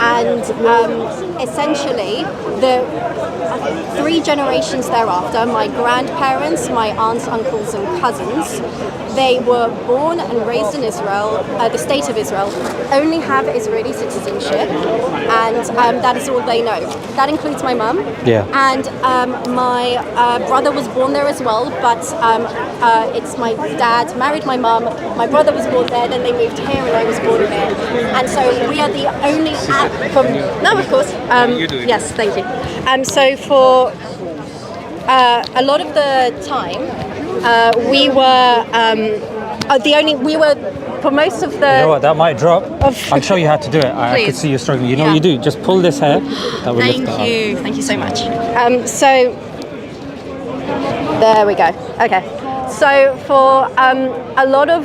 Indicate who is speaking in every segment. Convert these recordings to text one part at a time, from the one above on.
Speaker 1: and essentially the 3 generations thereafter, my grandparents, my aunts, uncles, and cousins, they were born and raised in Israel, the state of Israel, only have Israeli citizenship, and that is all they know. That includes my mum.
Speaker 2: Yeah.
Speaker 1: And my brother was born there as well, but it's my dad married my mum. My brother was born there, then they moved here, and I was born here. And so we are the only no, of course. Yes, thank you. So for a lot of the time, we were for most of the.
Speaker 2: You know what? That might drop. I'll show you how to do it. I could see you struggling. You know what you do? Just pull this hair. That will lift that up.
Speaker 1: Thank you so much. So there we go. Okay. So for a lot of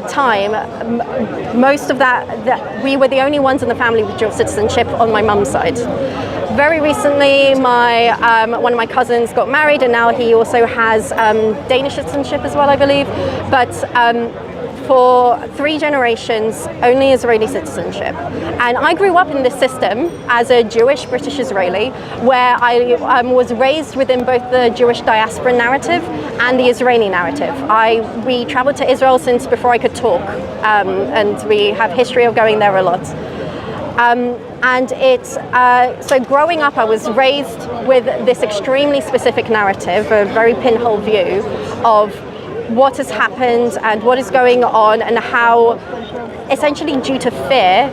Speaker 1: time, most of that we were the only ones in the family with dual citizenship on my mum's side. Very recently, one of my cousins got married, and now he also has Danish citizenship as well, I believe. But for 3 generations, only Israeli citizenship. And I grew up in this system as a Jewish British Israeli, where I was raised within both the Jewish diaspora narrative and the Israeli narrative. We traveled to Israel since before I could talk, and we have history of going there a lot. So growing up, I was raised with this extremely specific narrative, a very pinhole view of what has happened and what is going on, and how essentially due to fear,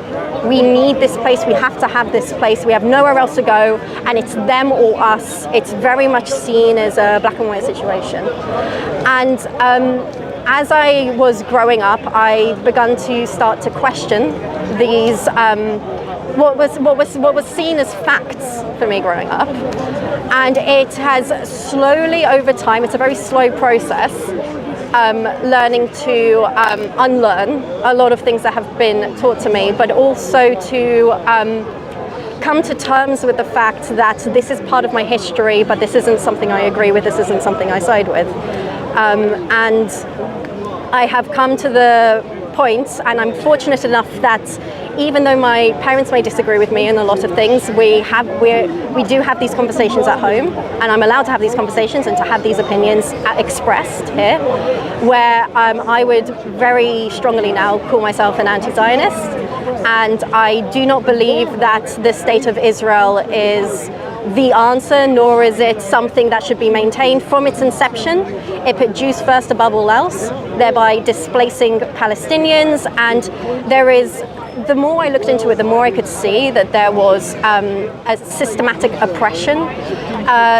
Speaker 1: we need this place, we have to have this place, we have nowhere else to go, and it's them or us. It's very much seen as a black and white situation. And as I was growing up, I began to start to question these what was seen as facts for me growing up, and it has slowly over time, it's a very slow process, learning to unlearn a lot of things that have been taught to me, but also to come to terms with the fact that this is part of my history, but this isn't something I agree with, this isn't something I side with. And I have come to the point, and I'm fortunate enough that even though my parents may disagree with me in a lot of things, we do have these conversations at home, and I'm allowed to have these conversations and to have these opinions expressed here, where I would very strongly now call myself an anti-Zionist, and I do not believe that the state of Israel is the answer, nor is it something that should be maintained from its inception. It put Jews first above all else, thereby displacing Palestinians, and the more I looked into it, the more I could see that there was a systematic oppression,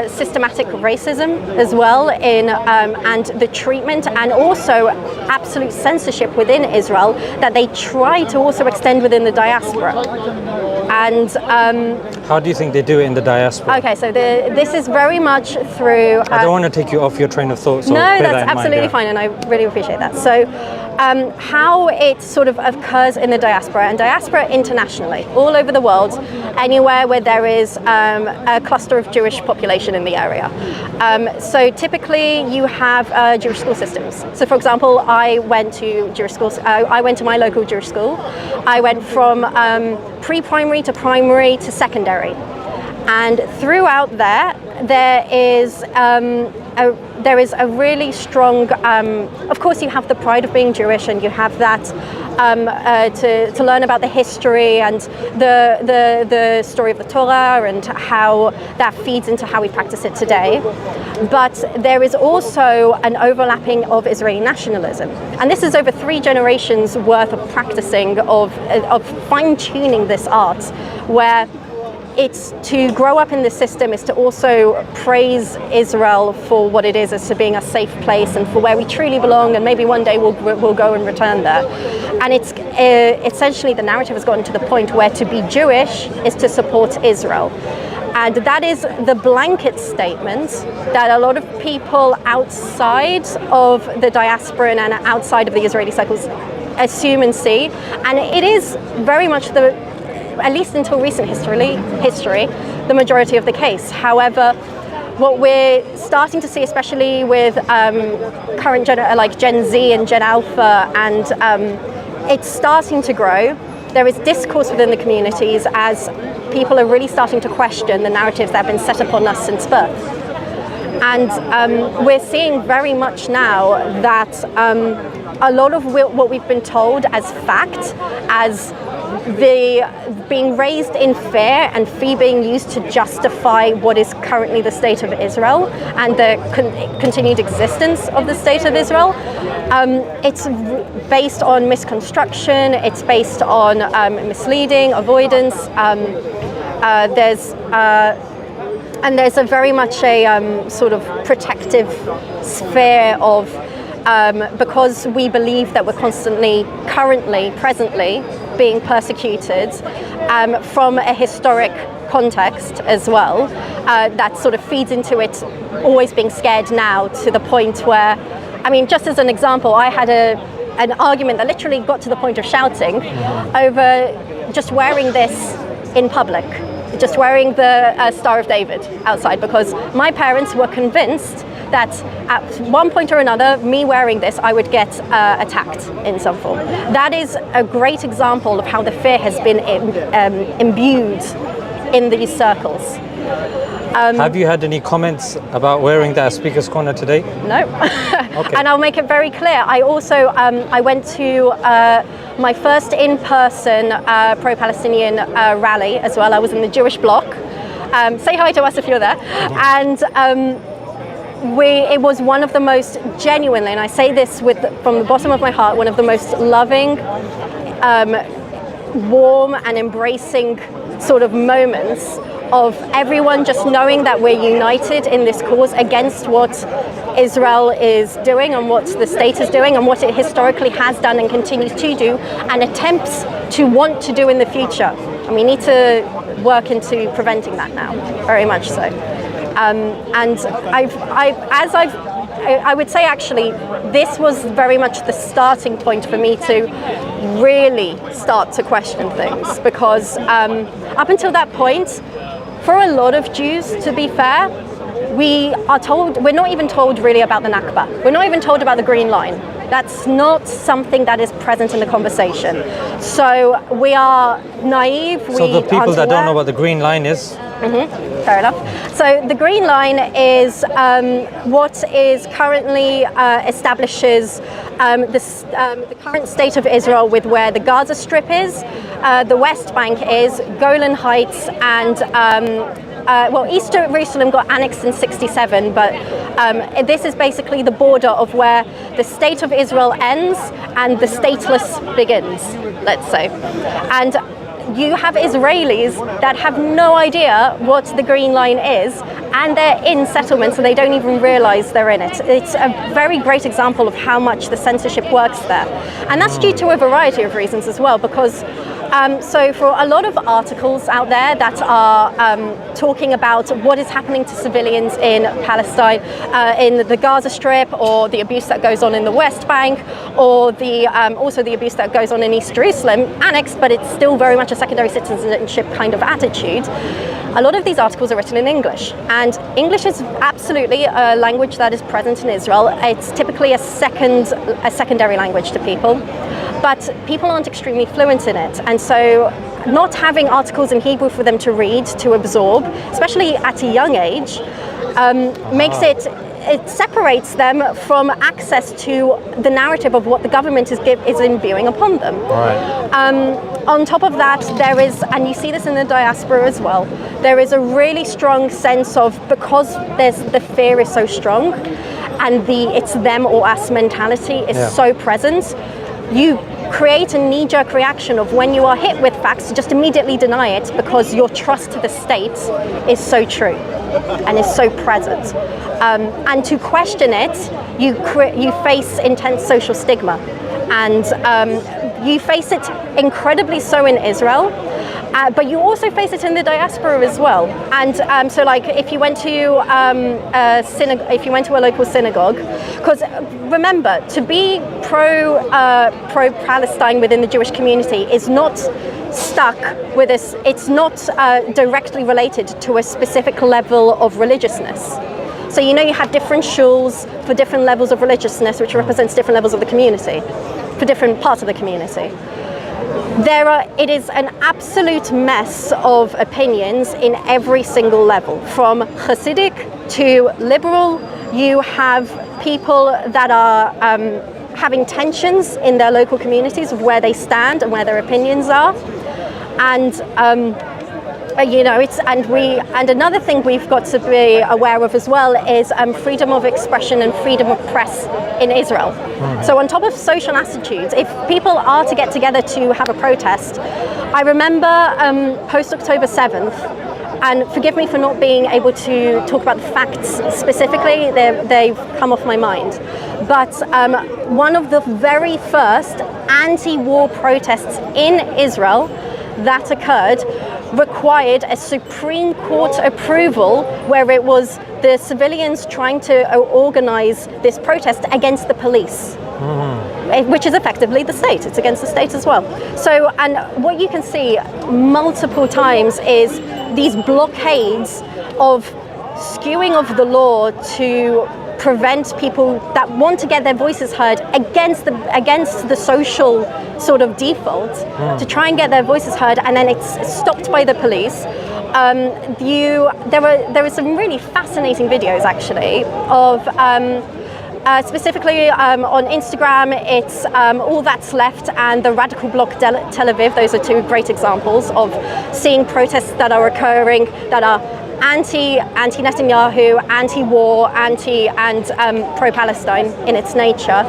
Speaker 1: systematic racism as well, and the treatment, and also absolute censorship within Israel that they try to also extend within the diaspora. And
Speaker 2: how do you think they do it in the diaspora?
Speaker 1: Okay, so this is very much through.
Speaker 2: I don't want to take you off your train of thought. So
Speaker 1: no, that's absolutely fine, and I really appreciate that. So, how it sort of occurs in the diaspora, and diaspora internationally, all over the world, anywhere where there is a cluster of Jewish population in the area. So typically, you have Jewish school systems. So, for example, I went to Jewish schools. I went to my local Jewish school. I went from pre-primary to primary to secondary. And throughout there is a really strong, of course you have the pride of being Jewish, and you have that to learn about the history and the story of the Torah and how that feeds into how we practice it today. But there is also an overlapping of Israeli nationalism. And this is over 3 generations worth of practicing, of fine-tuning this art, where it's to grow up in this system is to also praise Israel for what it is, as to being a safe place and for where we truly belong, and maybe one day we'll go and return there. And it's essentially the narrative has gotten to the point where to be Jewish is to support Israel. And that is the blanket statement that a lot of people outside of the diaspora and outside of the Israeli circles assume and see. And it is very much at least until recent history, the majority of the case. However, what we're starting to see, especially with current like Gen Z and Gen Alpha, and it's starting to grow, there is discourse within the communities as people are really starting to question the narratives that have been set upon us since birth. And we're seeing very much now that a lot of what we've been told as fact, as being raised in fear and fear being used to justify what is currently the state of Israel and the continued existence of the state of Israel. It's based on misconstruction, it's based on misleading, avoidance. There's a very much a sort of protective sphere of because we believe that we're constantly, currently, presently being persecuted from a historic context as well, that sort of feeds into it always being scared now, to the point where, I mean, just as an example, I had an argument that literally got to the point of shouting over just wearing this in public, just wearing the Star of David outside, because my parents were convinced that at one point or another, me wearing this, I would get attacked in some form. That is a great example of how the fear has been imbued in these circles.
Speaker 2: Have you had any comments about wearing that Speaker's Corner today?
Speaker 1: No. Okay. And I'll make it very clear. I also I went to my first in-person pro-Palestinian rally as well. I was in the Jewish bloc. Say hi to us if you're there. And it was one of the most genuinely, and I say this from the bottom of my heart, one of the most loving, warm and embracing sort of moments of everyone just knowing that we're united in this cause against what Israel is doing and what the state is doing and what it historically has done and continues to do and attempts to want to do in the future. And we need to work into preventing that now, very much so. And I would say actually this was very much the starting point for me to really start to question things, because up until that point, for a lot of Jews, to be fair, we're not even told really about the Nakba. We're not even told about the Green Line. That's not something that is present in the conversation. So we are naive.
Speaker 2: So the people that don't know what the Green Line is.
Speaker 1: Mm-hmm. Fair enough. So the Green Line is what is currently establishes the current state of Israel with where the Gaza Strip is, the West Bank is, Golan Heights, and East Jerusalem got annexed in 1967, but this is basically the border of where the state of Israel ends and the stateless begins, let's say. And you have Israelis that have no idea what the Green Line is, and they're in settlements and they don't even realize they're in it. It's a very great example of how much the censorship works there. And that's due to a variety of reasons as well, because so for a lot of articles out there that are talking about what is happening to civilians in Palestine, in the Gaza Strip, or the abuse that goes on in the West Bank, or also the abuse that goes on in East Jerusalem, annexed, but it's still very much a secondary citizenship kind of attitude. A lot of these articles are written in English, and English is absolutely a language that is present in Israel. It's typically a secondary language to people, but people aren't extremely fluent in it, and so not having articles in Hebrew for them to read, to absorb, especially at a young age, makes it separates them from access to the narrative of what the government is imbuing upon them. Right. On top of that, there is, and you see this in the diaspora as well, there is a really strong sense of, because the fear is so strong and the it's them or us mentality is so present, you create a knee-jerk reaction of, when you are hit with facts, to just immediately deny it because your trust to the state is so true and is so present. And to question it, you face intense social stigma, and you face it incredibly so in Israel, but you also face it in the diaspora as well. And so, like, if you went to if you went to a local synagogue, because remember, to be pro-Palestine within the Jewish community is not stuck with this. It's not directly related to a specific level of religiousness. So you have different shuls for different levels of religiousness, which represents different levels of the community, for different parts of the community. It is an absolute mess of opinions in every single level, from Hasidic to liberal. You have people that are having tensions in their local communities of where they stand and where their opinions are, and and another thing we've got to be aware of as well is freedom of expression and freedom of press in Israel. So on top of social attitudes, if people are to get together to have a protest, I remember post-October 7th, and forgive me for not being able to talk about the facts specifically, they've come off my mind. But one of the very first anti-war protests in Israel that occurred required a Supreme Court approval, where it was the civilians trying to organize this protest against the police. Which is effectively the state. It's against the state as well. So, and what you can see multiple times is these blockades of skewing of the law to prevent people that want to get their voices heard against the social sort of default to try and get their voices heard, and then it's stopped by the police. There are some really fascinating videos actually of specifically on Instagram. It's All That's Left and the Radical Bloc Tel Aviv. Those are two great examples of seeing protests that are occurring that are anti-Netanyahu, anti-war, and pro-Palestine in its nature,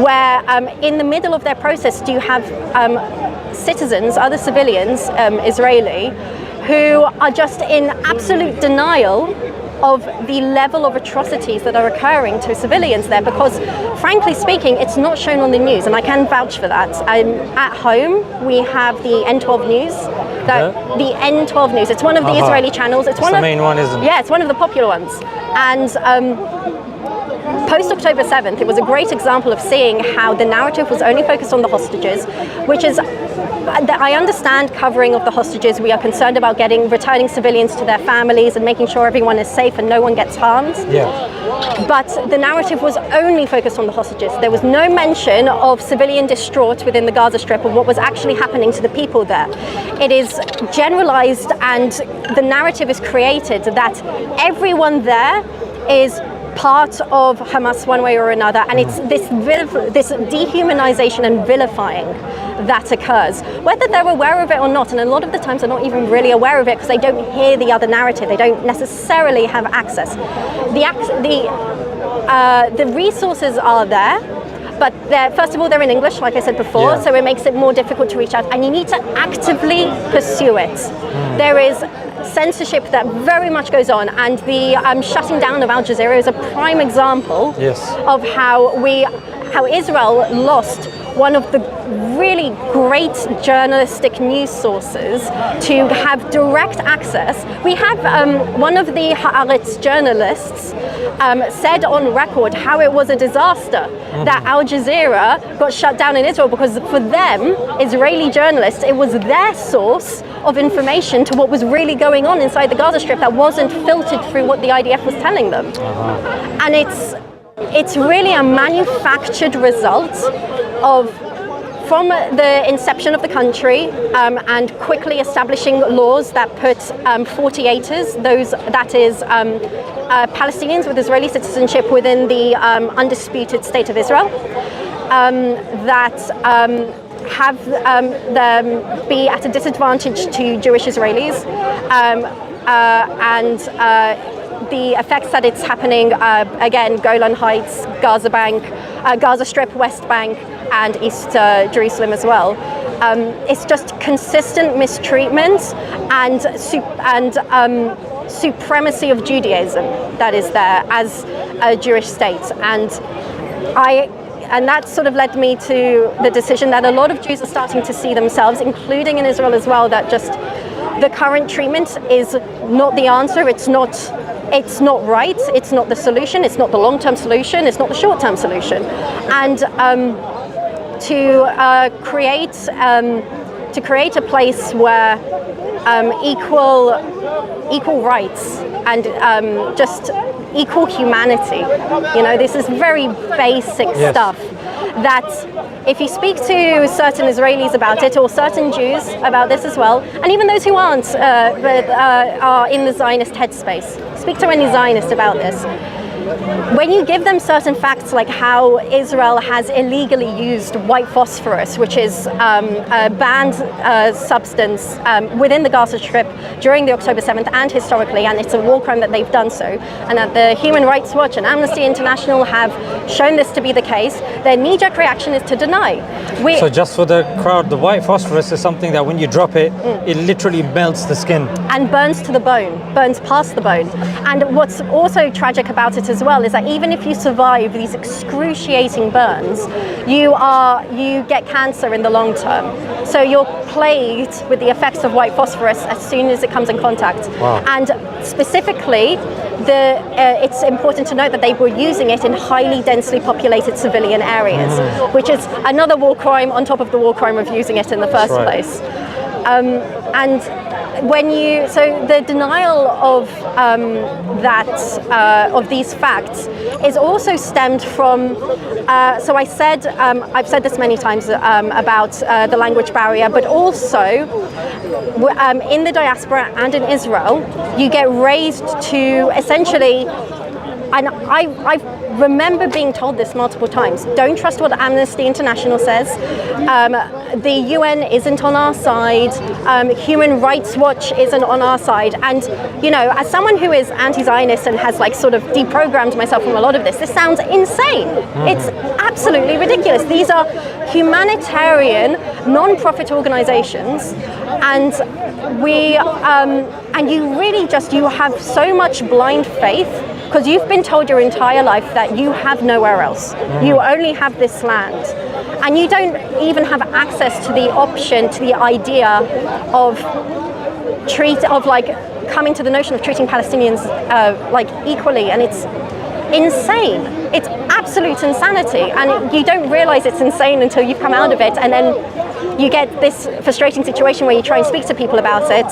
Speaker 1: where in the middle of their process you have citizens, other civilians, Israeli, who are just in absolute denial of the level of atrocities that are occurring to civilians there, because frankly speaking it's not shown on the news, and I can vouch for that. At home we have the N12 News. The N12 News, it's one of the Israeli channels. It's one of the main one, isn't it? Yeah, it's one of the popular ones. And post-October 7th, it was a great example of seeing how the narrative was only focused on the hostages, which is, I understand covering of the hostages. We are concerned about returning civilians to their families and making sure everyone is safe and no one gets harmed. Yeah. But the narrative was only focused on the hostages. There was no mention of civilian distraught within the Gaza Strip, of what was actually happening to the people there. It is generalized, and the narrative is created that everyone there is part of Hamas one way or another, and it's this dehumanization and vilifying that occurs, whether they're aware of it or not. And a lot of the times they're not even really aware of it because they don't hear the other narrative. They don't necessarily have access. The resources are there, but first of all, they're in English, like I said before, so it makes it more difficult to reach out, and you need to actively pursue it. There is censorship that very much goes on, and the shutting down of Al Jazeera is a prime example of how Israel lost one of the really great journalistic news sources to have direct access. We have one of the Haaretz journalists said on record how it was a disaster that Al Jazeera got shut down in Israel, because for them, Israeli journalists, it was their source of information to what was really going on inside the Gaza Strip that wasn't filtered through what the IDF was telling them. And it's really a manufactured result from the inception of the country and quickly establishing laws that put 48ers, that is Palestinians with Israeli citizenship, within the undisputed state of Israel, that have them be at a disadvantage to Jewish Israelis, and the effects that it's happening, again, Golan Heights, Gaza Bank, Gaza Strip, West Bank, and East Jerusalem as well. It's just consistent mistreatment and supremacy of Judaism that is there as a Jewish state. And that sort of led me to the decision that a lot of Jews are starting to see themselves, including in Israel as well, that just the current treatment is not the answer. It's not right. It's not the solution. It's not the long-term solution. It's not the short-term solution. And to create a place where equal rights and just equal humanity. This is very basic stuff. that if you speak to certain Israelis about it, or certain Jews about this as well, and even those who aren't, but are in the Zionist headspace, speak to any Zionist about this. When you give them certain facts like how Israel has illegally used white phosphorus, which is a banned substance within the Gaza Strip during the October 7th and historically, and it's a war crime that they've done so, and that the Human Rights Watch and Amnesty International have shown this to be the case, their knee-jerk reaction is to deny.
Speaker 2: So just for the crowd, the white phosphorus is something that when you drop it, it literally melts the skin.
Speaker 1: And burns to the bone, burns past the bone. And what's also tragic about it as well is that even if you survive these excruciating burns, you get cancer in the long term. So you're plagued with the effects of white phosphorus as soon as it comes in contact.
Speaker 2: Wow.
Speaker 1: And specifically, it's important to note that they were using it in highly densely populated civilian areas, which is another war crime on top of the war crime of using it in the first place. And so the denial of of these facts is also stemmed from, so I've said this many times about the language barrier, but also in the diaspora and in Israel, you get raised to essentially, and I remember being told this multiple times, don't trust what Amnesty International says, the UN isn't on our side, Human Rights Watch isn't on our side. And, you know, as someone who is anti-Zionist and has like sort of deprogrammed myself from a lot of this sounds insane. It's absolutely ridiculous. These are humanitarian, non-profit organizations, and and you really you have so much blind faith because you've been told your entire life that you have nowhere else. You only have this land. And you don't even have access to the option, to the idea of coming to the notion of treating Palestinians equally. And it's insane. It's absolute insanity. And you don't realize it's insane until you've come out of it. And then you get this frustrating situation where you try and speak to people about it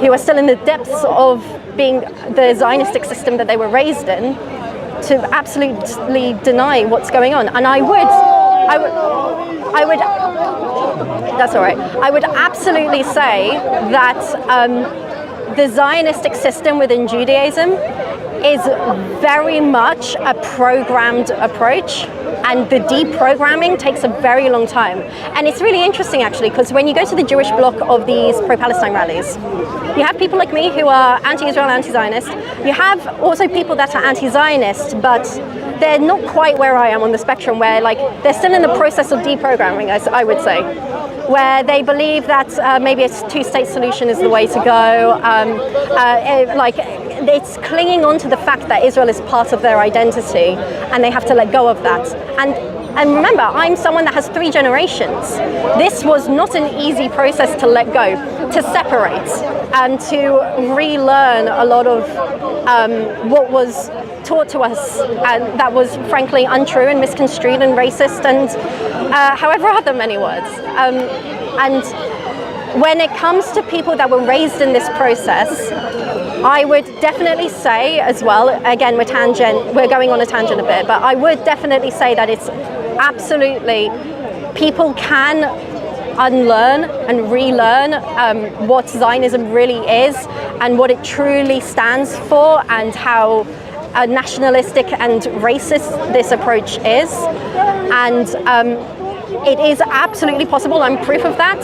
Speaker 1: who are still in the depths of being the Zionistic system that they were raised in, to absolutely deny what's going on. And I would that's all right. I would absolutely say that the Zionistic system within Judaism is very much a programmed approach, and the deprogramming takes a very long time. And it's really interesting actually, because when you go to the Jewish bloc of these pro-Palestine rallies, you have people like me who are anti-Israel, anti-Zionist. You have also people that are anti-Zionist, but they're not quite where I am on the spectrum, where they're still in the process of deprogramming, I would say, where they believe that maybe a two-state solution is the way to go. It's clinging on to the fact that Israel is part of their identity and they have to let go of that. And remember, I'm someone that has 3 generations. This was not an easy process to let go, to separate, and to relearn a lot of what was taught to us, and that was frankly untrue and misconstrued and racist and however other many words. And when it comes to people that were raised in this process, I would definitely say as well, again, we're going on a tangent a bit, but I would definitely say that it's absolutely, people can unlearn and relearn what Zionism really is and what it truly stands for, and how nationalistic and racist this approach is. And it is absolutely possible, I'm proof of that.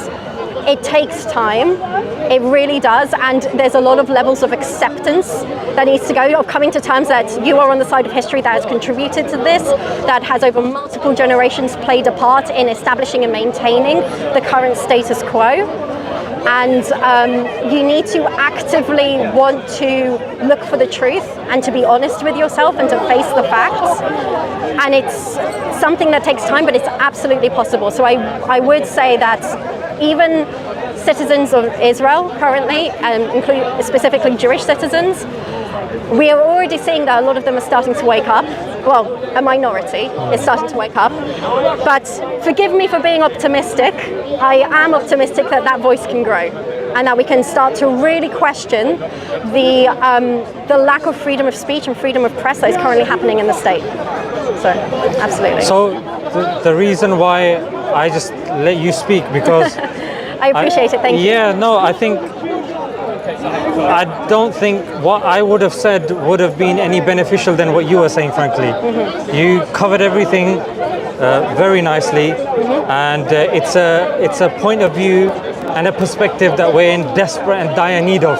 Speaker 1: It takes time, it really does, and there's a lot of levels of acceptance that needs to go, of coming to terms that you are on the side of history that has contributed to this, that has over multiple generations played a part in establishing and maintaining the current status quo. And you need to actively want to look for the truth and to be honest with yourself and to face the facts. And it's something that takes time, but it's absolutely possible. So I would say that even citizens of Israel currently, including specifically Jewish citizens, we are already seeing that a lot of them are starting to wake up. Well, a minority is starting to wake up. But forgive me for being optimistic. I am optimistic that that voice can grow and that we can start to really question the lack of freedom of speech and freedom of press that is currently happening in the state. So, absolutely.
Speaker 2: So the reason why I just let you speak, because
Speaker 1: I appreciate it. Thank you.
Speaker 2: Yeah, no, I don't think what I would have said would have been any beneficial than what you were saying, frankly. You covered everything very nicely, and it's a point of view and a perspective that we're in desperate and dire need of.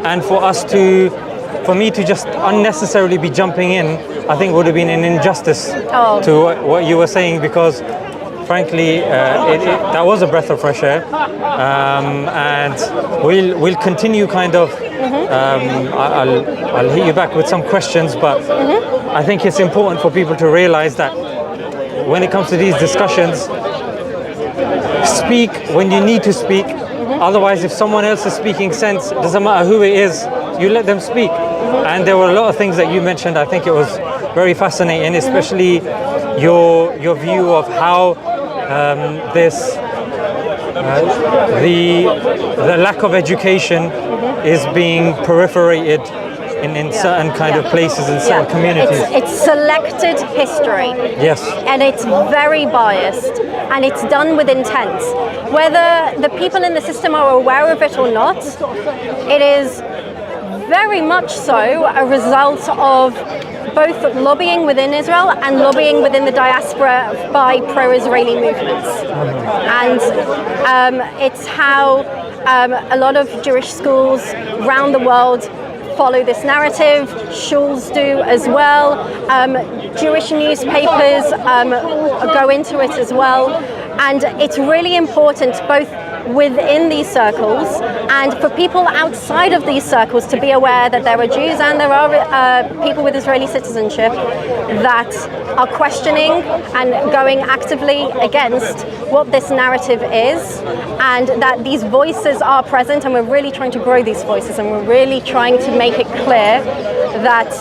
Speaker 2: And for me to just unnecessarily be jumping in, I think would have been an injustice to what you were saying, because frankly, that was a breath of fresh air, and we'll continue kind of. I'll hit you back with some questions, but I think it's important for people to realize that when it comes to these discussions, speak when you need to speak. Otherwise, if someone else is speaking sense, it doesn't matter who it is, you let them speak. And there were a lot of things that you mentioned. I think it was very fascinating, especially your view of how the lack of education is being proliferated in certain kind of places, in certain communities.
Speaker 1: It's selected history.
Speaker 2: Yes.
Speaker 1: And it's very biased, and it's done with intent. Whether the people in the system are aware of it or not, it is very much so a result of both lobbying within Israel and lobbying within the diaspora by pro-Israeli movements. And it's how a lot of Jewish schools around the world follow this narrative. Shuls do as well. Jewish newspapers go into it as well. And it's really important both within these circles and for people outside of these circles to be aware that there are Jews and there are people with Israeli citizenship that are questioning and going actively against what this narrative is, and that these voices are present, and we're really trying to grow these voices, and we're really trying to make it clear that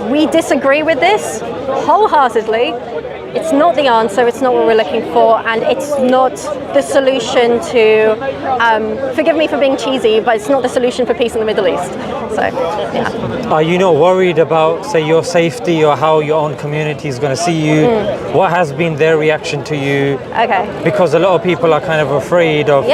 Speaker 1: we disagree with this wholeheartedly. It's not the answer, it's not what we're looking for, and it's not the solution to, forgive me for being cheesy, but it's not the solution for peace in the Middle East. So, yeah.
Speaker 2: Are you not worried about, say, your safety or how your own community is going to see you? What has been their reaction to you?
Speaker 1: Okay.
Speaker 2: Because a lot of people are kind of afraid of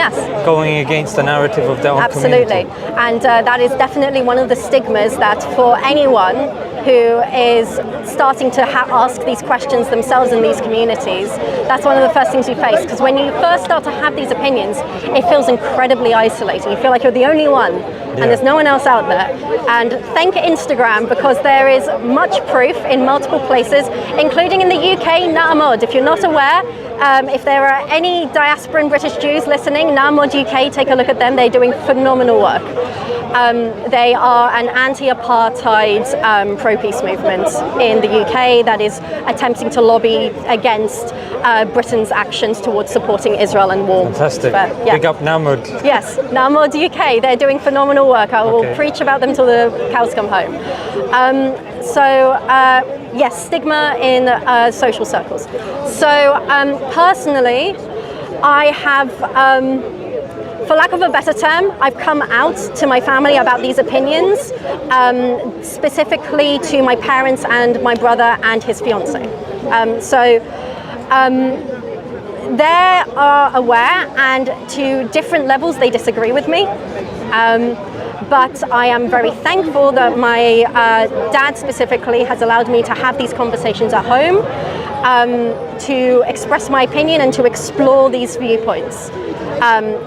Speaker 2: going against the narrative of their own community.
Speaker 1: Absolutely. And that is definitely one of the stigmas that for anyone who is starting to ask these questions themselves in these communities, that's one of the first things you face. Because when you first start to have these opinions, it feels incredibly isolating. You feel like you're the only one, and there's no one else out there. And thank Instagram, because there is much proof in multiple places, including in the UK, Na'amod. If you're not aware, if there are any diasporan British Jews listening, Na'amod UK, take a look at them. They're doing phenomenal work. They are an anti-apartheid pro-peace movement in the UK that is attempting to lobby against Britain's actions towards supporting Israel and war.
Speaker 2: Fantastic. Big up Na'amod.
Speaker 1: Yes, Na'amod UK. They're doing phenomenal work. I will preach about them till the cows come home. Yes, stigma in social circles. So personally, I have, for lack of a better term, I've come out to my family about these opinions, specifically to my parents and my brother and his fiance. They are aware, and to different levels they disagree with me. But I am very thankful that my dad specifically has allowed me to have these conversations at home, to express my opinion and to explore these viewpoints.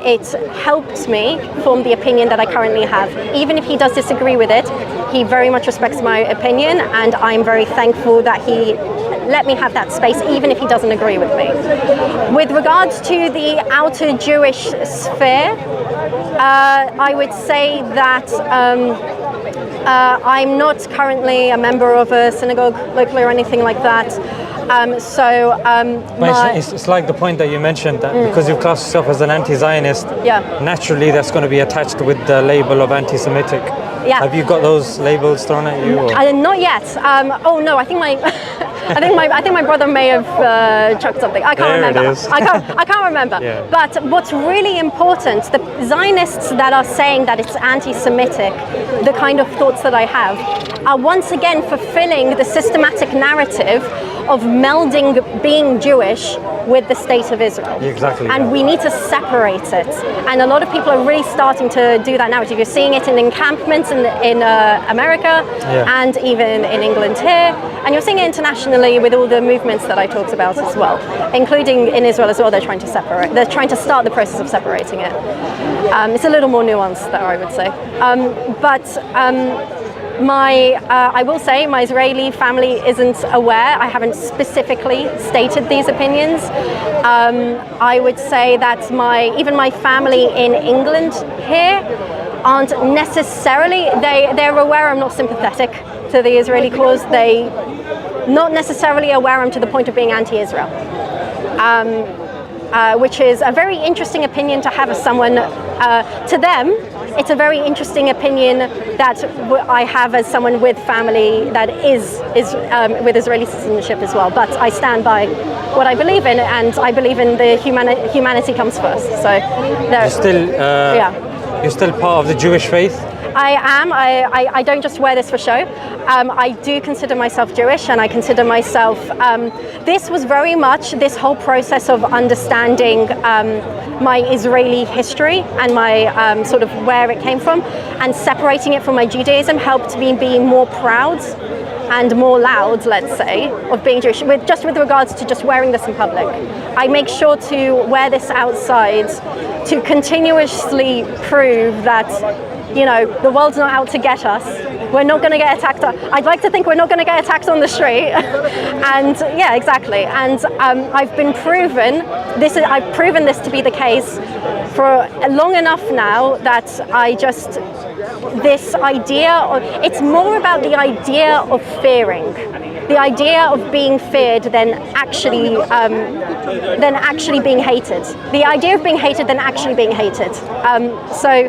Speaker 1: It helped me form the opinion that I currently have. Even if he does disagree with it, he very much respects my opinion, and I'm very thankful that he let me have that space, even if he doesn't agree with me. With regards to the outer Jewish sphere, I would say that I'm not currently a member of a synagogue locally or anything like that.
Speaker 2: It's like the point that you mentioned, that because you class yourself as an anti-Zionist, naturally that's going to be attached with the label of anti-Semitic.
Speaker 1: Yeah.
Speaker 2: Have you got those labels thrown at you?
Speaker 1: Not yet. Oh no, I think I think my brother may have chucked something. I can't
Speaker 2: There it
Speaker 1: remember.
Speaker 2: is.
Speaker 1: I can't remember.
Speaker 2: Yeah.
Speaker 1: But what's really important, the Zionists that are saying that it's anti-Semitic, the kind of thoughts that I have, are once again fulfilling the systematic narrative of melding being Jewish with the state of Israel.
Speaker 2: Exactly,
Speaker 1: And
Speaker 2: yeah.
Speaker 1: we need to separate it. And a lot of people are really starting to do that narrative. You're seeing it in encampments in America
Speaker 2: Yeah.
Speaker 1: and even in England here. And you're seeing it internationally with all the movements that I talked about as well, including in Israel as well. They're trying to separate. They're trying to start the process of separating it. It's a little more nuanced, though, I would say. I will say my Israeli family isn't aware. I haven't specifically stated these opinions. I would say that even my family in England here aren't necessarily, they're aware I'm not sympathetic to the Israeli cause. They not necessarily aware I'm to the point of being anti-Israel. Which is a very interesting opinion to have as someone, to them, it's a very interesting opinion that I have as someone with family that is with Israeli citizenship as well. But I stand by what I believe in, and I believe in the humanity comes first. So
Speaker 2: You're still part of the Jewish faith?
Speaker 1: I am. I don't just wear this for show. I do consider myself Jewish, and I consider myself. This was very much this whole process of understanding my Israeli history and my sort of where it came from, and separating it from my Judaism helped me be more proud and more loud, let's say, of being Jewish, with regards to just wearing this in public. I make sure to wear this outside to continuously prove that, you know, the world's not out to get us. We're not going to get attacked. I'd like to think we're not going to get attacked on the street. And yeah, exactly. And I've proven this to be the case for long enough now that this idea it's more about the idea of fearing. The idea of being feared than actually being hated. The idea of being hated than actually being hated. So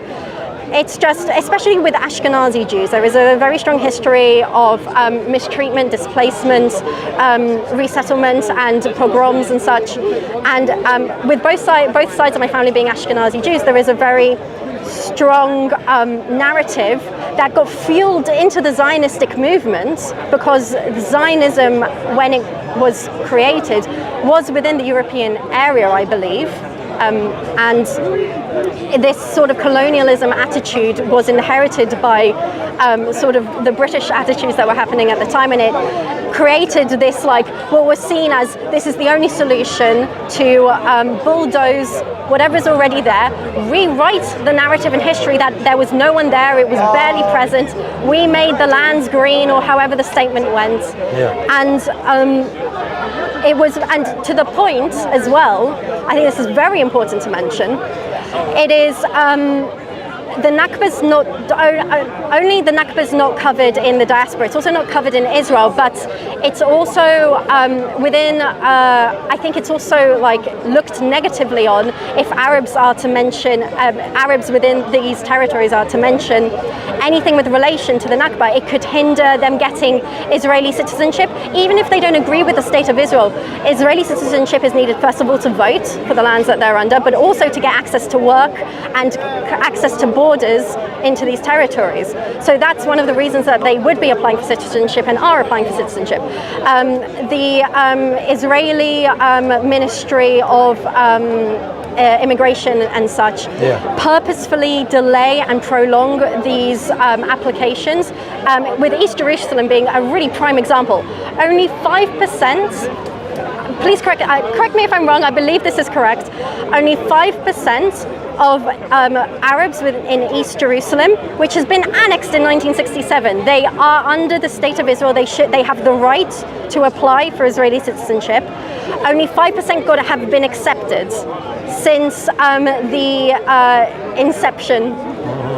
Speaker 1: it's just, especially with Ashkenazi Jews, there is a very strong history of mistreatment, displacement, resettlement, and pogroms and such. And with both sides of my family being Ashkenazi Jews, there is a very strong narrative that got fueled into the Zionistic movement, because Zionism, when it was created, was within the European area, I believe. And this sort of colonialism attitude was inherited by sort of the British attitudes that were happening at the time, and it created this, like, what was seen as this is the only solution to bulldoze whatever's already there, rewrite the narrative and history that there was no one there, it was barely present, we made the lands green, or however the statement went.
Speaker 2: Yeah.
Speaker 1: And it was, and to the point as well, I think this is very important to mention, it is the Nakba's not only the Nakba's not covered in the diaspora, it's also not covered in Israel, but it's also within I think it's also like looked negatively on if Arabs are to mention Arabs within these territories are to mention anything with relation to the Nakba. It could hinder them getting Israeli citizenship, even if they don't agree with the state of Israel. Israeli citizenship is needed, first of all, to vote for the lands that they're under, but also to get access to work and access to borders into these territories. So that's one of the reasons that they would be applying for citizenship and are applying for citizenship. The Israeli Ministry of Immigration and such purposefully delay and prolong these applications, with East Jerusalem being a really prime example. Only 5%, please correct me if I'm wrong, I believe this is correct, only 5% of Arabs in East Jerusalem, which has been annexed in 1967. They are under the state of Israel. They have the right to apply for Israeli citizenship. Only 5% have been accepted since the inception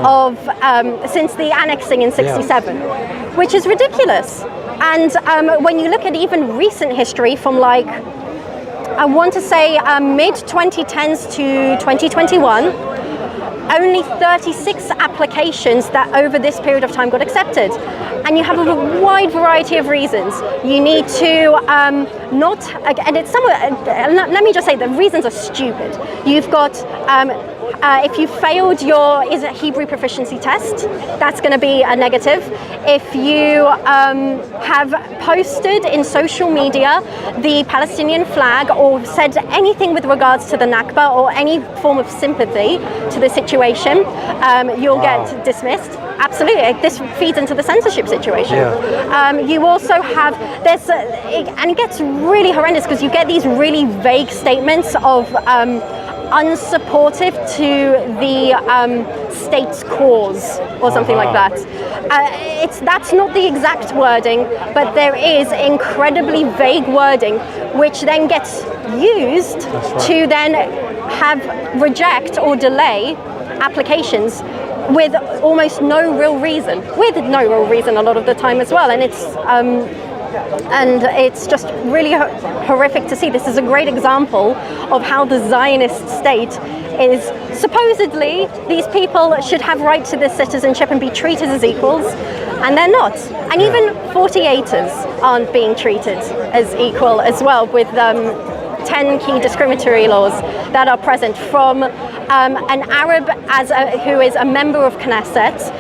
Speaker 1: of since the annexing in '67, which is ridiculous. And when you look at even recent history from, like, I want to say mid-2010s to 2021, only 36 applications that over this period of time got accepted. And you have a wide variety of reasons. You need to not, and it's somewhat, let me just say the reasons are stupid. You've got, if you failed your Hebrew proficiency test, that's going to be a negative. If you have posted in social media the Palestinian flag or said anything with regards to the Nakba or any form of sympathy to the situation, you'll get dismissed. Absolutely, this feeds into the censorship situation.
Speaker 2: Yeah.
Speaker 1: You also have this, and it gets really horrendous because you get these really vague statements of unsupportive to the state's cause or something like that. That's not the exact wording, but there is incredibly vague wording which then gets used to then reject or delay applications with almost no real reason, a lot of the time as well, and it's just really horrific to see. This is a great example of how the Zionist state is supposedly, these people should have right to this citizenship and be treated as equals, and they're not. And even 48ers aren't being treated as equal as well, with 10 key discriminatory laws that are present from an Arab who is a member of Knesset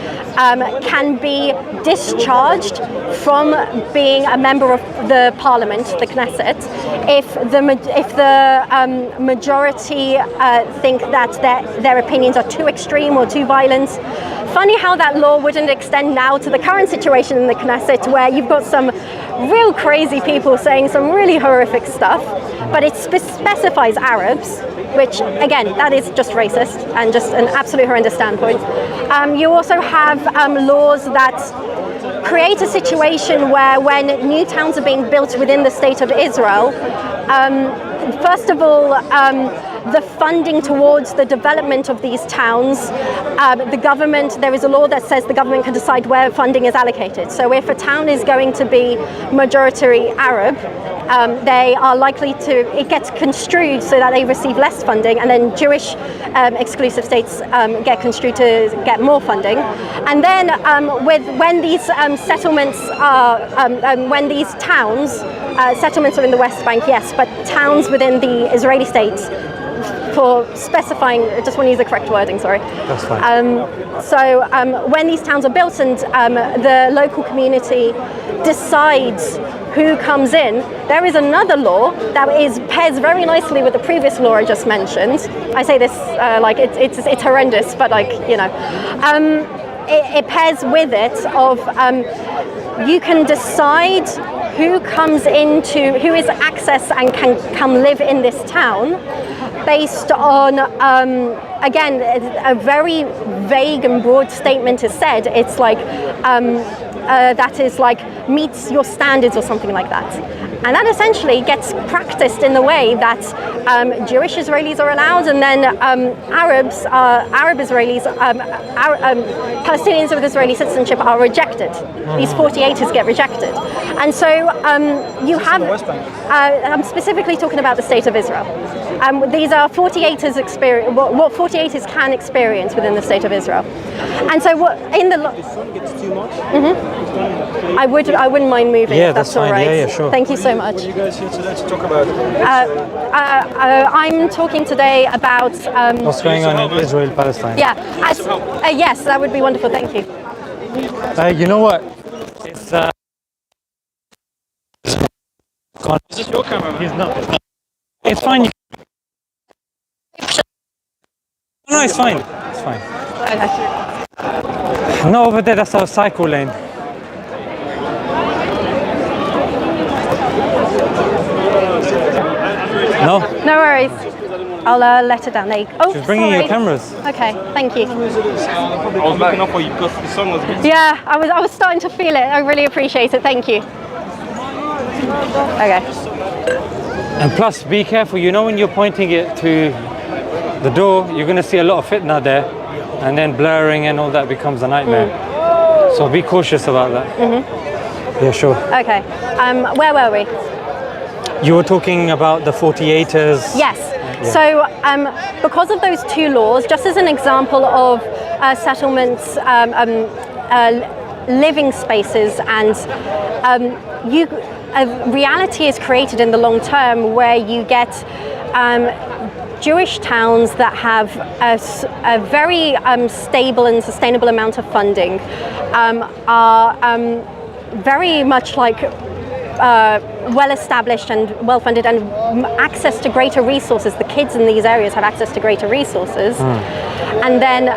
Speaker 1: can be discharged from being a member of the parliament, the Knesset, if the majority think that their opinions are too extreme or too violent. Funny how that law wouldn't extend now to the current situation in the Knesset, where you've got some real crazy people saying some really horrific stuff, but it specifies Arabs, which again, that is just racist and just an absolute horrendous standpoint. You also have laws that create a situation where when new towns are being built within the state of Israel, first of all, the funding towards the development of these towns, there is a law that says the government can decide where funding is allocated. So if a town is going to be majority Arab, they are likely it gets construed so that they receive less funding, and then Jewish exclusive states get construed to get more funding. And then when these settlements when these towns, settlements are in the West Bank, yes, but towns within the Israeli states, for specifying, I just want to use the correct wording, sorry.
Speaker 2: That's fine.
Speaker 1: So when these towns are built and the local community decides who comes in, there is another law that pairs very nicely with the previous law I just mentioned. I say this like it's horrendous, but it pairs with it of you can decide who is access and can come live in this town based on, again, a very vague and broad statement is said. It's like, that is like meets your standards or something like that. And that essentially gets practiced in the way that Jewish Israelis are allowed, and then Arab Israelis, Palestinians with Israeli citizenship are rejected. These 48ers get rejected. And so you have, I'm specifically talking about the state of Israel. These are 48ers experience, what 48ers can experience within the state of Israel. And so what in the I wouldn't mind moving.
Speaker 2: Yeah,
Speaker 1: if that's
Speaker 2: fine.
Speaker 1: all right.
Speaker 2: Yeah, sure.
Speaker 1: Thank you so much.
Speaker 3: What are you guys here today to talk about?
Speaker 1: I'm talking today about
Speaker 2: What's going on in Israel, Palestine?
Speaker 1: yeah. Yes, that would be wonderful. Thank you.
Speaker 2: You know what? It's
Speaker 3: Is this your camera?
Speaker 2: he's not. It's fine. No, it's fine. It's fine.
Speaker 1: Okay.
Speaker 2: No, over there, that's our cycle lane. No?
Speaker 1: No worries. I'll let her down. There you go. Oh,
Speaker 2: She's bringing
Speaker 1: sorry.
Speaker 2: your cameras.
Speaker 1: Okay, thank you.
Speaker 3: I was looking up for you because the song was a bit...
Speaker 1: Yeah, I was starting to feel it. I really appreciate it. Thank you. Okay.
Speaker 2: And plus, be careful. You know when you're pointing it to the door, you're going to see a lot of fitna there. And then blurring and all that becomes a nightmare. So be cautious about that. Yeah, sure.
Speaker 1: Okay. Where were we?
Speaker 2: You were talking about the 48ers.
Speaker 1: Yes. So because of those two laws, just as an example of settlements, living spaces, and a reality is created in the long term where you get Jewish towns that have a very stable and sustainable amount of funding, are very much like well established and well funded, and access to greater resources. The kids in these areas have access to greater resources. And then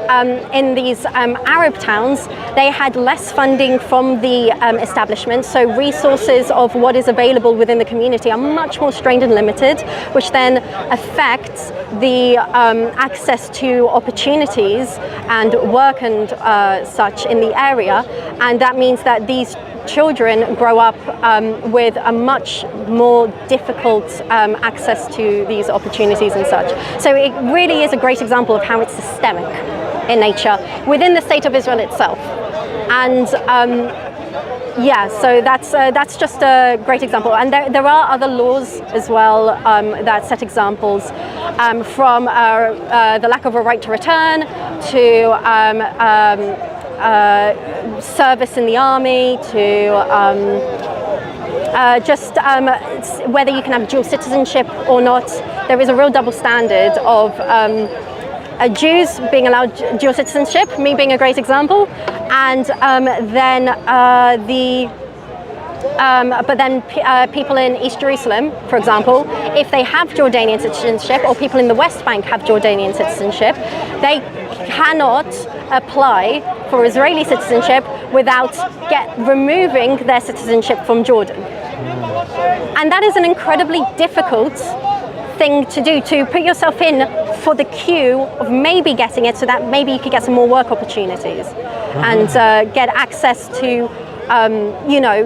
Speaker 1: in these Arab towns, they had less funding from the establishment, so resources of what is available within the community are much more strained and limited, which then affects the access to opportunities and work and such in the area. And that means that these children grow up with a much more difficult access to these opportunities and such. So it really is a great example of how it's systemic in nature within the state of Israel itself. And yeah, so that's just a great example. And there are other laws as well that set examples, from the lack of a right to return to service in the army, to whether you can have dual citizenship or not. There is a real double standard of Jews being allowed dual citizenship, me being a great example, and people in East Jerusalem, for example, if they have Jordanian citizenship, or people in the West Bank have Jordanian citizenship, they cannot apply for Israeli citizenship without removing their citizenship from Jordan. And that is an incredibly difficult thing to do, to put yourself in for the queue of maybe getting it, so that maybe you could get some more work opportunities and get access to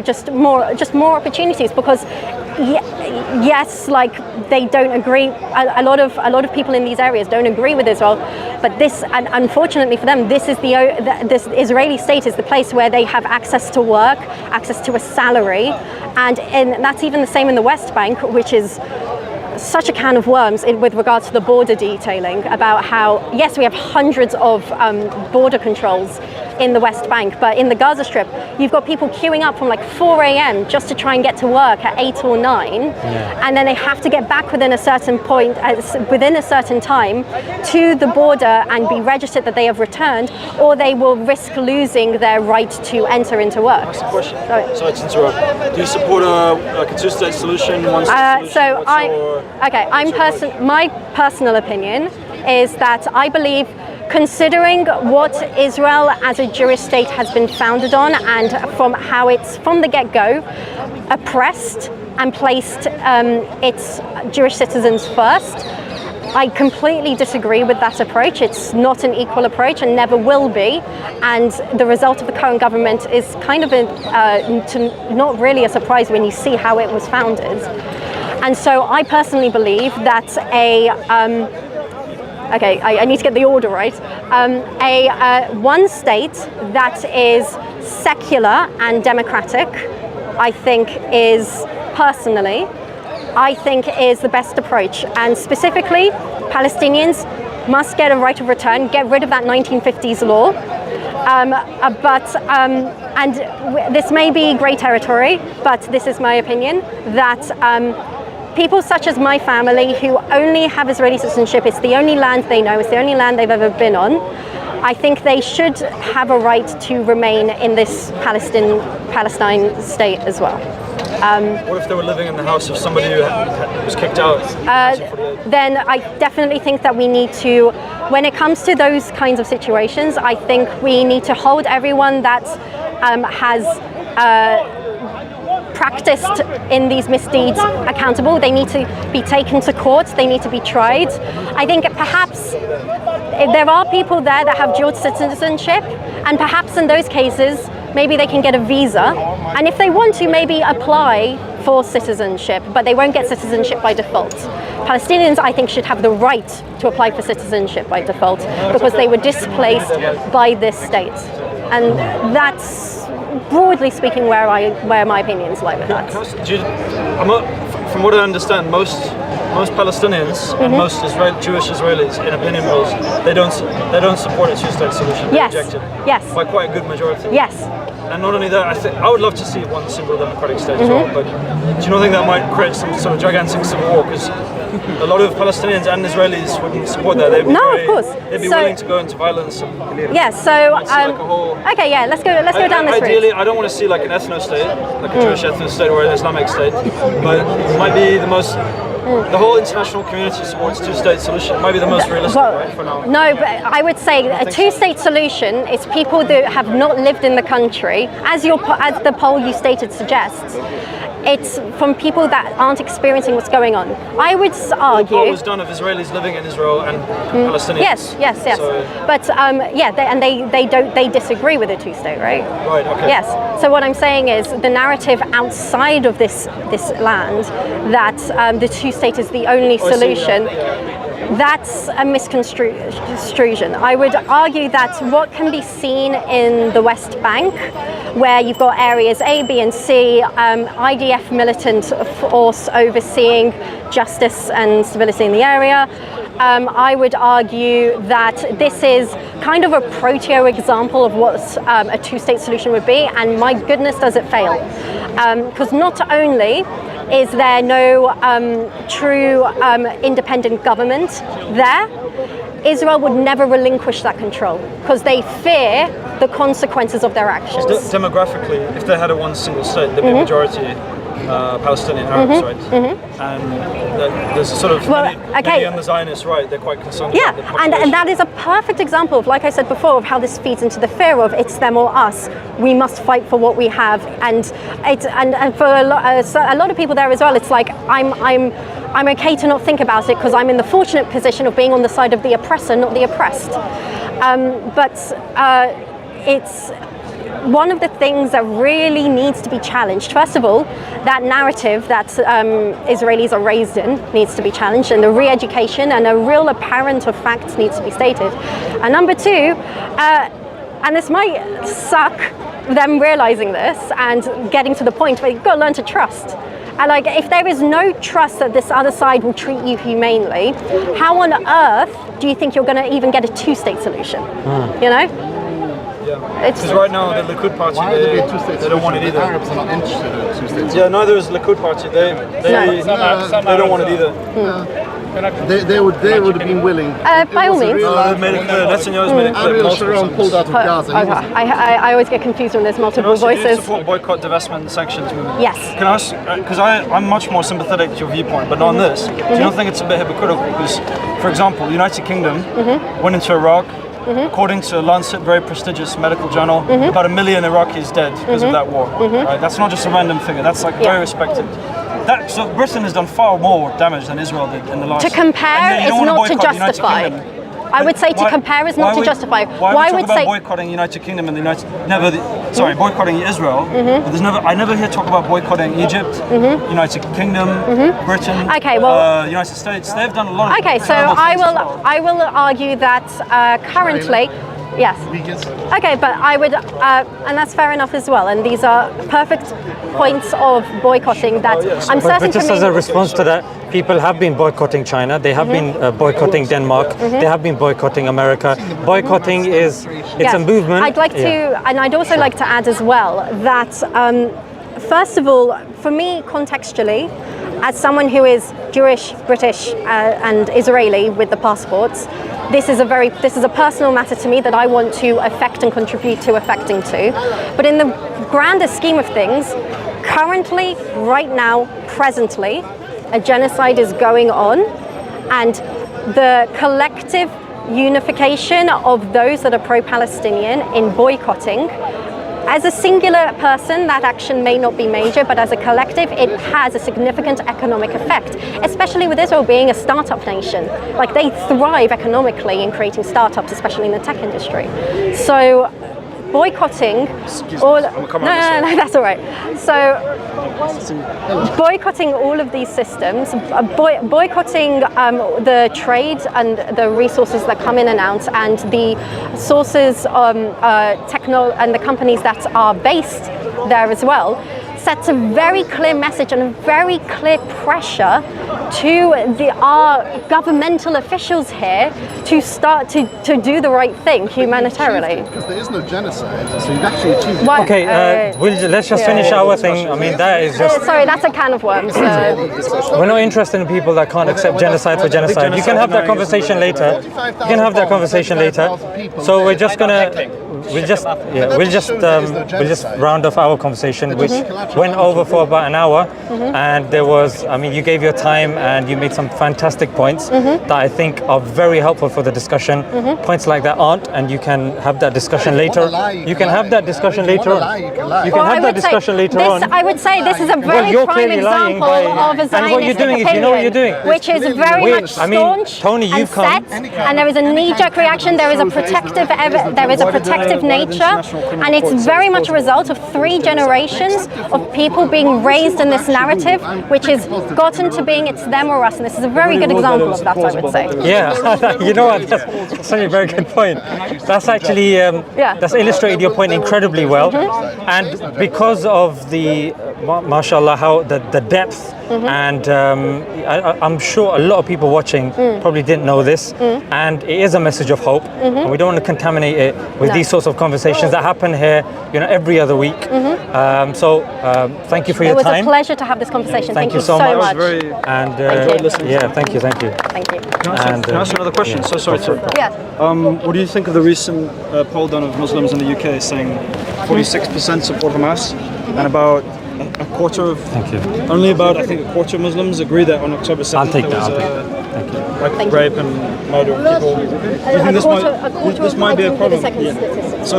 Speaker 1: just more opportunities. Because yes, like, they don't agree, a lot of people in these areas don't agree with Israel, but this, and unfortunately for them, this Israeli state is the place where they have access to work, access to a salary, and that's even the same in the West Bank, which is such a can of worms with regards to the border detailing, about how, yes, we have hundreds of border controls in the West Bank, but in the Gaza Strip, you've got people queuing up from like 4 a.m. just to try and get to work at 8 or 9, and then they have to get back within a certain point, within a certain time, to the border and be registered that they have returned, or they will risk losing their right to enter into work.
Speaker 3: That's the question. Sorry to interrupt. Do you support a two-state solution?
Speaker 1: My personal opinion is that I believe, considering what Israel as a Jewish state has been founded on, and from how it's from the get-go oppressed and placed its Jewish citizens first, I completely disagree with that approach. It's not an equal approach and never will be. And the result of the current government is kind of not really a surprise when you see how it was founded. And so I personally believe that I need to get the order right. One state that is secular and democratic, I think is the best approach. And specifically, Palestinians must get a right of return, get rid of that 1950s law. And this may be grey territory, but this is my opinion, that people such as my family, who only have Israeli citizenship, it's the only land they know, it's the only land they've ever been on, I think they should have a right to remain in this Palestine state as well.
Speaker 3: What if they were living in the house of somebody who was kicked out?
Speaker 1: Then I definitely think that we need to, when it comes to those kinds of situations, I think we need to hold everyone that has practiced in these misdeeds accountable. They need to be taken to court, they need to be tried. I think perhaps there are people there that have dual citizenship, and perhaps in those cases maybe they can get a visa, and if they want to, maybe apply for citizenship, but they won't get citizenship by default. Palestinians, I think, should have the right to apply for citizenship by default because they were displaced by this state. And that's, broadly speaking, where my opinions lie with that.
Speaker 3: from what I understand, most Palestinians and most Jewish Israelis in opinion polls, they don't support a two-state solution. They
Speaker 1: Yes.
Speaker 3: reject it
Speaker 1: Yes.
Speaker 3: by quite a good majority.
Speaker 1: Yes.
Speaker 3: And not only that, I would love to see one single democratic state as well. But do you not think that might create some sort of gigantic civil war? Because a lot of Palestinians and Israelis wouldn't support that. They'd be
Speaker 1: No, of course.
Speaker 3: They'd be
Speaker 1: So-
Speaker 3: willing to go into violence. And,
Speaker 1: Yeah. So
Speaker 3: It's like a whole-
Speaker 1: okay. Yeah. Let's go down this route.
Speaker 3: Ideally, I don't want to see like an ethno-state, like a Jewish ethno-state or an Islamic state, but it might be the most. The whole international community supports two-state solution. It might be the most realistic,
Speaker 1: Well,
Speaker 3: right, for now.
Speaker 1: no, but I would say a two-state solution is people that have not lived in the country, as the poll you stated suggests. It's from people that aren't experiencing what's going on. I would
Speaker 3: The poll
Speaker 1: argue.
Speaker 3: was done of Israelis living in Israel and Palestinians.
Speaker 1: Yes.
Speaker 3: So,
Speaker 1: But they disagree with a two-state, right?
Speaker 3: right, okay.
Speaker 1: Yes. So what I'm saying is the narrative outside of this land that the two-state is the only
Speaker 3: Oh, I see,
Speaker 1: solution.
Speaker 3: yeah.
Speaker 1: That's a misconstruction. I would argue that what can be seen in the West Bank, where you've got areas A, B, and C, IDF militant force overseeing justice and stability in the area. I would argue that this is kind of a proto example of what a two-state solution would be, and my goodness, does it fail? Because not only is there no true independent government there, Israel would never relinquish that control because they fear the consequences of their actions.
Speaker 3: Demographically, if they had a one single state, there'd be a majority Palestinian Arabs, right? And there's a sort of many on the Zionist right, they're quite concerned
Speaker 1: Yeah,
Speaker 3: about the
Speaker 1: and
Speaker 3: population.
Speaker 1: that is a perfect example of, like I said before, of how this feeds into the fear of it's them or us. We must fight for what we have, and for a lot of people there as well. It's like I'm okay to not think about it because I'm in the fortunate position of being on the side of the oppressor, not the oppressed. But it's one of the things that really needs to be challenged. First of all, that narrative that Israelis are raised in needs to be challenged, and the re-education and a real apparent of facts needs to be stated. And number two, and this might suck, them realizing this and getting to the point where you've got to learn to trust. And like, if there is no trust that this other side will treat you humanely, how on earth do you think you're going to even get a two-state solution? You know?
Speaker 3: Yeah. Because right now the Likud party, they don't want it either.
Speaker 4: Arabs are not interested in two-state.
Speaker 3: Yeah, neither is the Likud party. They don't want it either.
Speaker 4: They would have been willing.
Speaker 1: By all means.
Speaker 3: They've made it clear. Netanyahu's made it clear.
Speaker 4: Ariel
Speaker 3: multiple
Speaker 4: Sharon
Speaker 3: times.
Speaker 4: pulled out of Gaza. He was-
Speaker 1: I always get confused when there's
Speaker 3: And
Speaker 1: multiple
Speaker 3: also, do you
Speaker 1: voices.
Speaker 3: support boycott, divestment, and sanctions movement?
Speaker 1: Yes.
Speaker 3: Can I ask, because I'm much more sympathetic to your viewpoint, but on this, do you not think it's a bit hypocritical? Because, for example, the United Kingdom went into Iraq. According to Lancet, very prestigious medical journal, about 1 million Iraqis dead because of that war. Right? That's not just a random figure. That's like very respected. So Britain has done far more damage than Israel did in the last.
Speaker 1: To compare
Speaker 3: and you
Speaker 1: is
Speaker 3: don't wanna
Speaker 1: not to
Speaker 3: boycott the United
Speaker 1: justify.
Speaker 3: Kingdom.
Speaker 1: I would say to compare is not to justify.
Speaker 3: Why
Speaker 1: Why
Speaker 3: would
Speaker 1: would
Speaker 3: talk about
Speaker 1: say
Speaker 3: boycotting the United Kingdom and the United boycotting Israel? But I never hear talk about boycotting Egypt, United Kingdom, Britain,
Speaker 1: Okay, well-
Speaker 3: United States. They've done a lot of
Speaker 1: Okay, so
Speaker 3: terrible things as well.
Speaker 1: I will argue that currently, yes. Okay, but I would, and that's fair enough as well. And these are perfect points of boycotting that I'm certain
Speaker 2: But just as a
Speaker 1: community-
Speaker 2: response to that, people have been boycotting China. They have been boycotting Denmark. They have been boycotting America. Boycotting it's
Speaker 1: Yes.
Speaker 2: a movement.
Speaker 1: I'd like to, and I'd also like to add as well that, first of all, for me, contextually, as someone who is Jewish, British, and Israeli with the passports, this is a personal matter to me that I want to affect and contribute to affecting to. But in the grander scheme of things, currently, right now, presently, a genocide is going on, and the collective unification of those that are pro-Palestinian in boycotting. As a singular person, that action may not be major, but as a collective, it has a significant economic effect, especially with Israel being a startup nation. Like, they thrive economically in creating startups, especially in the tech industry. So boycotting all, no, that's all right. So boycotting all of these systems, boycotting the trade and the resources that come in and out, and the sources and the companies that are based there as well, sets a very clear message and a very clear pressure to our governmental officials here to start to do the right thing humanitarianly.
Speaker 4: Because there is no genocide, so you've actually achieved it.
Speaker 1: Well,
Speaker 2: Okay, let's just finish our thing. I mean, that is just.
Speaker 1: sorry, that's a can of worms.
Speaker 2: We're not interested in people that can't accept genocide for genocide. You can have that conversation later. You can have that conversation later. So we're just gonna. We'll just round off our conversation, which went over for about an hour, and there was, I mean, you gave your time and you made some fantastic points that I think are very helpful for the discussion. Points like that aren't, and you can have that discussion later. You can have that discussion later on. You can have that discussion later on.
Speaker 1: I would say this is a very
Speaker 2: you're
Speaker 1: prime
Speaker 2: clearly lying
Speaker 1: example of a Zionist
Speaker 2: and what you're doing is, you know what you're doing,
Speaker 1: which is very much
Speaker 2: I mean,
Speaker 1: staunch
Speaker 2: Tony,
Speaker 1: and
Speaker 2: you've come,
Speaker 1: set, and there is a knee-jerk reaction. There is a protective nature, and it's very much a result of 3 generations of people being raised in this narrative, which has gotten to being it's them or us, and this is a very good example of that, I would say.
Speaker 2: Yeah, you know what? That's such a very good point. That's actually that's illustrated your point incredibly well, and because of the mashallah, how the depth, and I'm sure a lot of people watching probably didn't know this, and it is a message of hope, and we don't want to contaminate it with these sorts of conversations that happen here, every other week. So thank you for your time.
Speaker 1: It was a pleasure to have this conversation. Thank you
Speaker 2: so
Speaker 1: much.
Speaker 2: And
Speaker 1: Thank you.
Speaker 2: yeah, thank you.
Speaker 1: Thank you.
Speaker 3: Can I ask another question? So sorry to.
Speaker 1: Yes.
Speaker 3: What do you think of the recent poll done of Muslims in the UK saying 46% support Hamas and about a quarter of, only about I think a quarter of Muslims agree that on October 7th
Speaker 2: I'll take
Speaker 3: there
Speaker 2: that.
Speaker 3: was
Speaker 2: Thank you.
Speaker 3: like rape and murder of people. Do you think this might be a problem? Yeah. So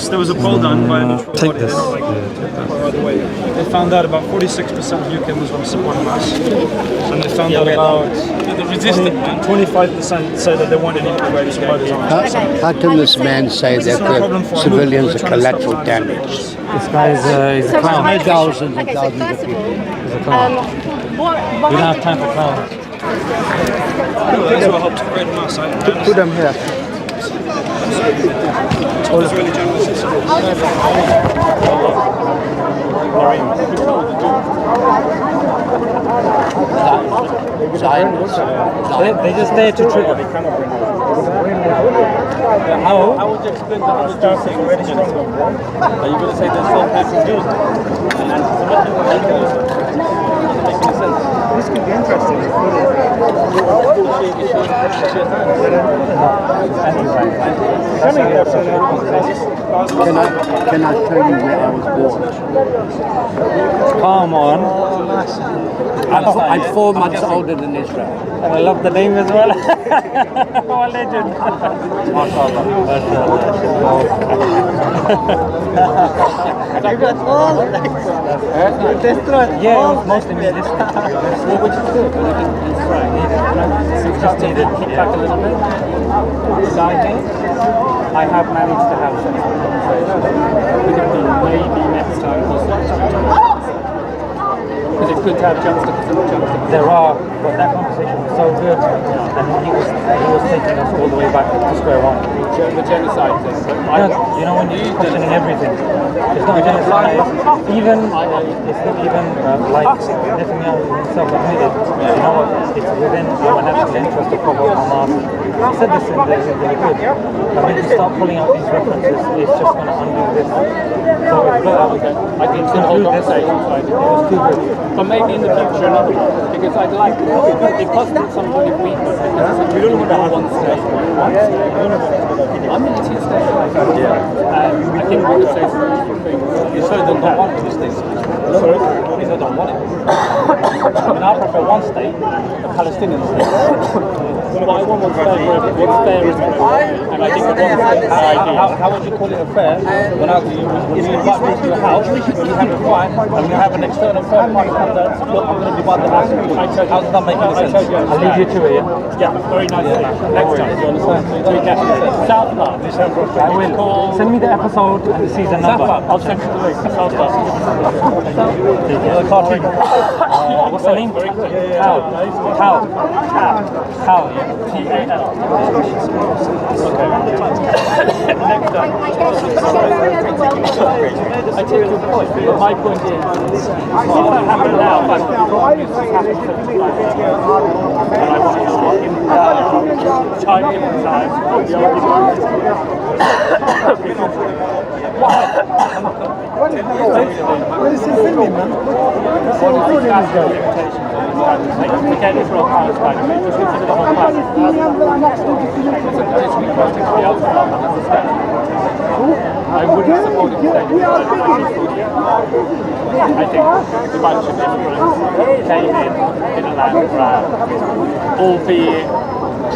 Speaker 3: there was a poll done by a neutral
Speaker 2: Take
Speaker 3: body,
Speaker 2: this.
Speaker 3: by the way. They found out about 46% of UK Muslims support Hamas, and they found out about 25% say that they want any rapes and murders on Hamas.
Speaker 5: How can this man say that the civilians are collateral damage?
Speaker 2: This guy is a clown.
Speaker 5: Thousands and thousands of people.
Speaker 2: He's a clown. We don't have time for clowns.
Speaker 3: That's what helped create Hamas.
Speaker 5: Put them here.
Speaker 3: It's really generous.
Speaker 2: They just there to trigger. How would you explain the whole saying religion? Are you going to say there's some people Jews and this could be interesting.
Speaker 5: Can I tell you where I was born?
Speaker 2: Come on.
Speaker 5: I'm 4 months older than Israel.
Speaker 2: And I love the name as well. What a legend. Yeah, it was mostly me listening. Which is good. Just needed to keep back a little bit. I have managed to have sensible conversations. Maybe next time because it's good to have juxtaposition. There are, but that conversation was so good, and he was taking us all the way back to square one. The genocide thing. You know when you're questioning everything, it's not a genocide. Even it's not even like Netanyahu himself admitted. You know what? It's within our national interest to provoke Hamas. He said this in the report. I mean, to start pulling out these references, it's just going to undo this. So it's good. I think it's going to do this. It was too good.
Speaker 6: But maybe in the future another one, because I'd like it costed something if we don't want to have one state. I'm in the two states. I think we could say some things.
Speaker 2: You said they don't want this state. Sorry? They don't want it. I mean, I prefer one state, a Palestinian state.
Speaker 6: But I want what's fair is and I think the one state idea.
Speaker 2: How would you call it a fair when if you invite me to your house, you have a fight, and you have an external third party come there, look, I'm going to divide the house. How does that make any sense? I'll leave you to it,
Speaker 6: Yeah, very nice. Next time, do you understand? South Park.
Speaker 2: I will. Send me the episode and the season number.
Speaker 6: I'll send you the link. South Park.
Speaker 2: The cartoon. What's the name? How? T-A-L.
Speaker 6: Okay. Next time. I take your point, but my point is, if that happened now, but this happened 75 years ago, and I want to China in time, Again, it's wrong kind of Spider-Man. Just consider the whole planet. I wouldn't support it today. I think the bunch of immigrants came in a land grab, albeit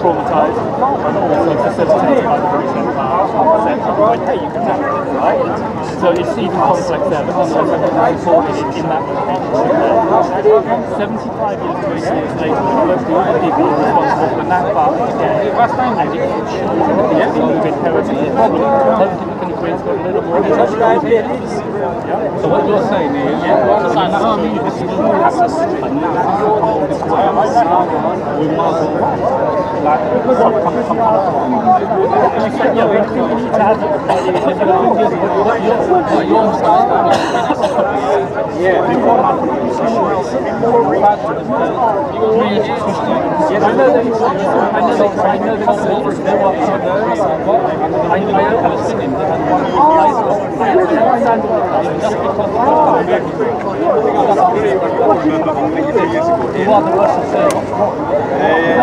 Speaker 6: traumatized, and also facilitated by the British Empire, like, hey, you can have it, right? So it's even complex there, but nonetheless, I supported it in that relationship. 75 years, 20 years later, mostly all the people responsible for that part again, and it's children of these people who've inherited the problem. Most people can agree it's got a little more than So what you're saying is, this is we must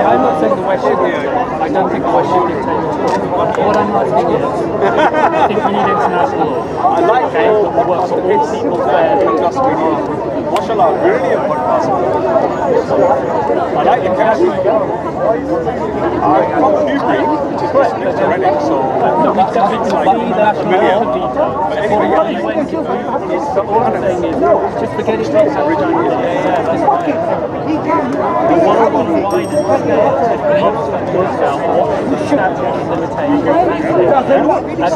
Speaker 6: I'm not saying the West should dictate. I don't think the West should dictate. What I'm not saying is, I think we need international law. I like that we work for all people fairly. MashaAllah, really a podcast. I like international law. From Newbury, which is West next to Reading, so that's familiar. But anyway, so all I'm saying is, just forget it takes originally. The world on a wider scale, what the limitations